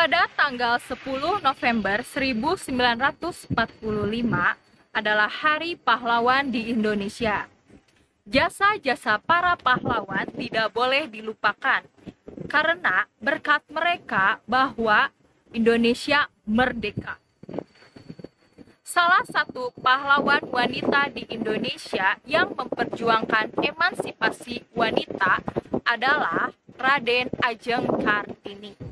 Pada tanggal 10 November 1945 adalah Hari Pahlawan di Indonesia. Jasa-jasa para pahlawan tidak boleh dilupakan, karena berkat mereka bahwa Indonesia merdeka. Salah satu pahlawan wanita di Indonesia yang memperjuangkan emansipasi wanita adalah Raden Ajeng Kartini.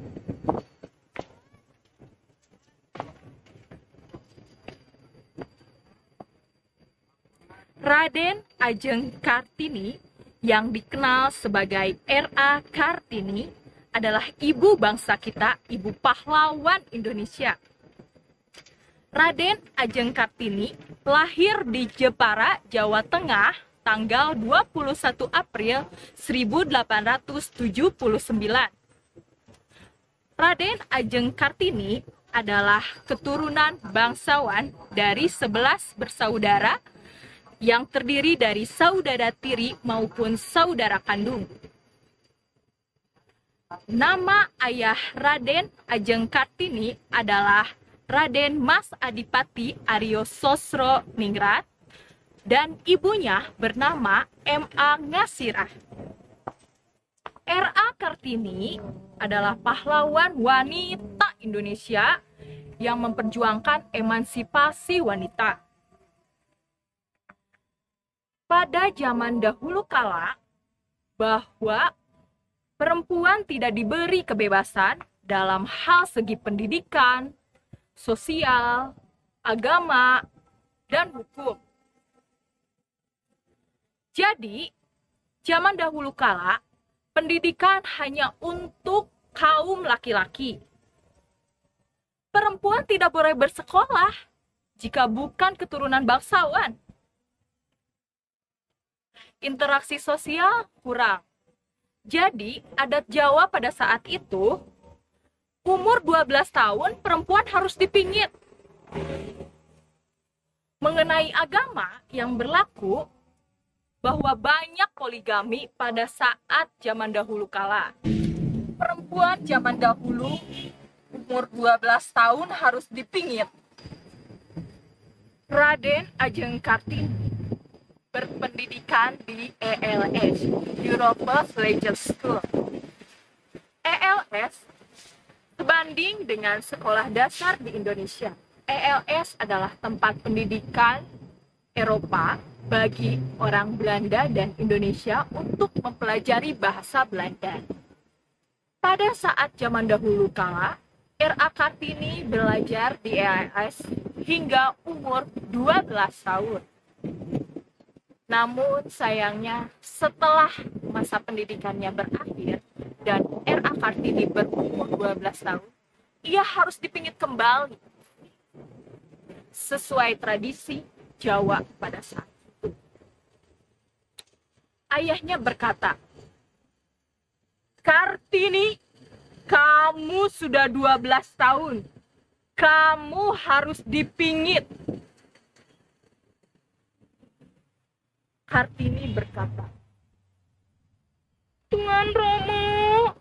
Raden Ajeng Kartini yang dikenal sebagai R.A. Kartini adalah ibu bangsa kita, ibu pahlawan Indonesia. Raden Ajeng Kartini lahir di Jepara, Jawa Tengah, tanggal 21 April 1879. Raden Ajeng Kartini adalah keturunan bangsawan dari 11 bersaudara yang terdiri dari saudara tiri maupun saudara kandung. Nama ayah Raden Ajeng Kartini adalah Raden Mas Adipati Aryo Sosro Ningrat dan ibunya bernama M.A. Ngasirah. R.A. Kartini adalah pahlawan wanita Indonesia yang memperjuangkan emansipasi wanita. Pada zaman dahulu kala, bahwa perempuan tidak diberi kebebasan dalam hal segi pendidikan, sosial, agama, dan hukum. Jadi, zaman dahulu kala, pendidikan hanya untuk kaum laki-laki. Perempuan tidak boleh bersekolah jika bukan keturunan bangsawan. Interaksi sosial kurang. Jadi, adat Jawa pada saat itu, umur 12 tahun perempuan harus dipingit. Mengenai agama yang berlaku, bahwa banyak poligami pada saat zaman dahulu kala. Perempuan zaman dahulu umur 12 tahun harus dipingit. Raden Ajeng Kartini berpendidikan di ELS, Europa Leisure School. ELS sebanding dengan sekolah dasar di Indonesia. ELS adalah tempat pendidikan Eropa bagi orang Belanda dan Indonesia untuk mempelajari bahasa Belanda. Pada saat zaman dahulu kala, R.A. Kartini belajar di ELS hingga umur 12 tahun. Namun sayangnya setelah masa pendidikannya berakhir dan R.A. Kartini berumur 12 tahun, ia harus dipingit kembali sesuai tradisi Jawa pada saat itu. Ayahnya berkata, "Kartini, kamu sudah 12 tahun. Kamu harus dipingit." Kartini berkata, "Tuan Romo,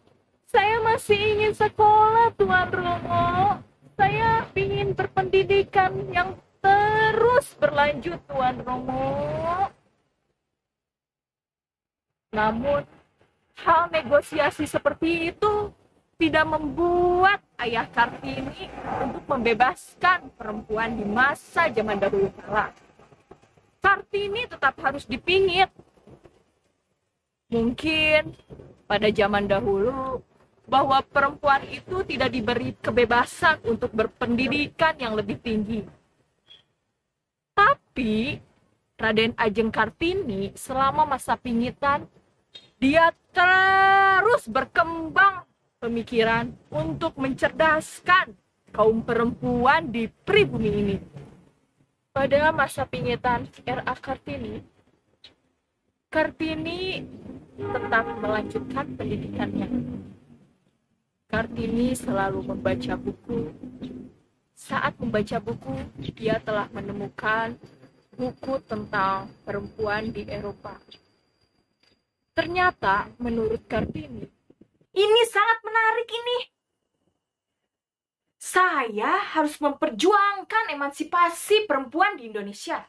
saya masih ingin sekolah, Tuan Romo. Saya ingin berpendidikan yang terus berlanjut, Tuan Romo." Namun, hal negosiasi seperti itu tidak membuat ayah Kartini untuk membebaskan perempuan di masa zaman dahulu kala. Kartini tetap harus dipingit. Mungkin pada zaman dahulu bahwa perempuan itu tidak diberi kebebasan untuk berpendidikan yang lebih tinggi. Tapi Raden Ajeng Kartini selama masa pingitan, dia terus berkembang pemikiran untuk mencerdaskan kaum perempuan di pribumi ini. Pada masa pingitan R.A. Kartini, Kartini tetap melanjutkan pendidikannya. Kartini selalu membaca buku. Saat membaca buku, dia telah menemukan buku tentang perempuan di Eropa. Ternyata, menurut Kartini, Ini sangat menarik ini. Saya harus memperjuangkan emansipasi perempuan di Indonesia.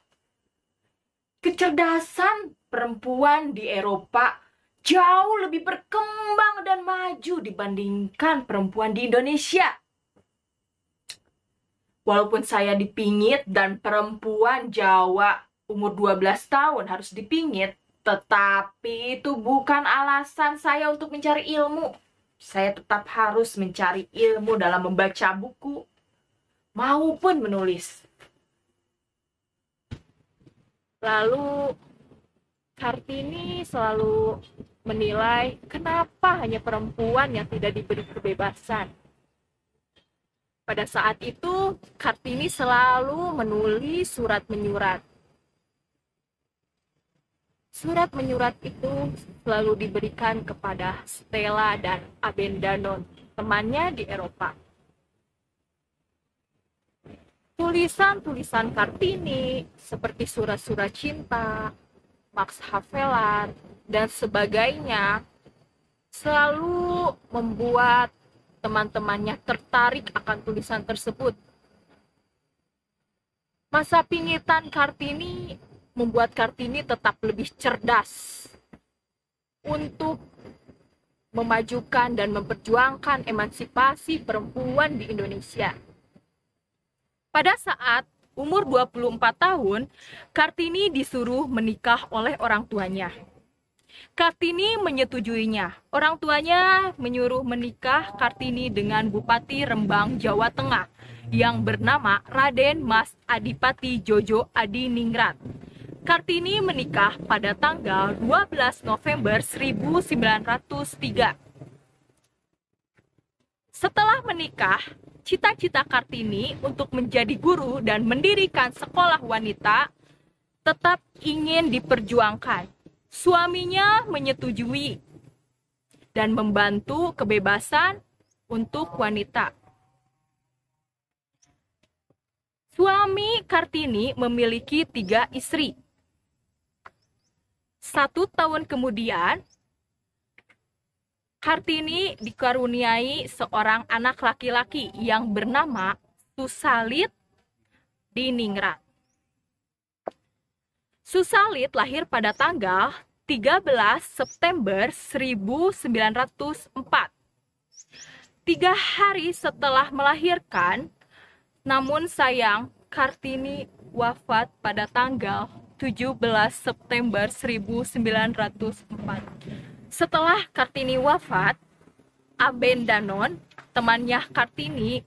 Kecerdasan perempuan di Eropa jauh lebih berkembang dan maju dibandingkan perempuan di Indonesia. Walaupun saya dipingit dan perempuan Jawa umur 12 tahun harus dipingit, tetapi itu bukan alasan saya untuk mencari ilmu. Saya tetap harus mencari ilmu dalam membaca buku maupun menulis. Lalu Kartini selalu menilai kenapa hanya perempuan yang tidak diberi kebebasan. Pada saat itu, Kartini selalu menulis surat menyurat. Surat menyurat itu selalu diberikan kepada Stella dan Abendanon, temannya di Eropa. Tulisan-tulisan Kartini seperti surat-surat cinta, Max Havelaar, dan sebagainya selalu membuat teman-temannya tertarik akan tulisan tersebut. Masa pingitan Kartini membuat Kartini tetap lebih cerdas untuk memajukan dan memperjuangkan emansipasi perempuan di Indonesia. Pada saat umur 24 tahun, Kartini disuruh menikah oleh orang tuanya. Kartini menyetujuinya. Orang tuanya menyuruh menikah Kartini dengan Bupati Rembang, Jawa Tengah, yang bernama Raden Mas Adipati Jojo Adiningrat. Kartini menikah pada tanggal 12 November 1903. Setelah menikah, cita-cita Kartini untuk menjadi guru dan mendirikan sekolah wanita tetap ingin diperjuangkan. Suaminya menyetujui dan membantu kebebasan untuk wanita. Suami Kartini memiliki 3 istri. 1 tahun kemudian, Kartini dikaruniai seorang anak laki-laki yang bernama Susalit Diningrat. Susalit lahir pada tanggal 13 September 1904. 3 hari setelah melahirkan, namun sayang Kartini wafat pada tanggal 17 September 1904. Setelah Kartini wafat, Abendanon, temannya Kartini,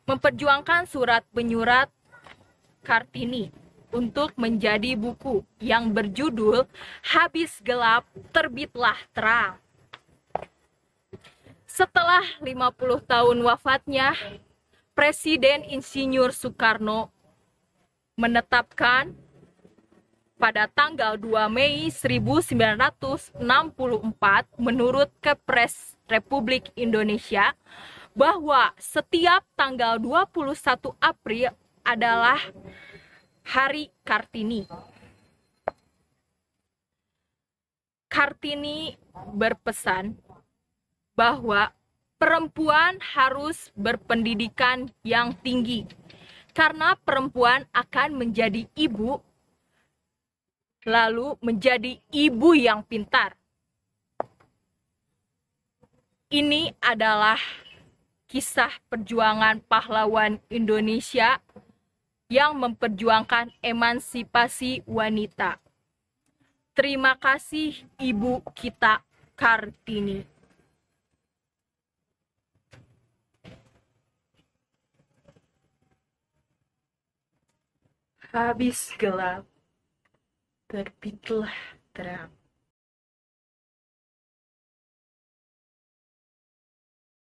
memperjuangkan surat menyurat Kartini untuk menjadi buku yang berjudul Habis Gelap, Terbitlah Terang. Setelah 50 tahun wafatnya, Presiden Insinyur Soekarno menetapkan pada tanggal 2 Mei 1964 menurut Kepres Republik Indonesia bahwa setiap tanggal 21 April adalah Hari Kartini. Kartini berpesan bahwa perempuan harus berpendidikan yang tinggi karena perempuan akan menjadi ibu, lalu menjadi ibu yang pintar. Ini adalah kisah perjuangan pahlawan Indonesia yang memperjuangkan emansipasi wanita. Terima kasih Ibu kita Kartini. Habis gelap, terbitlah terang.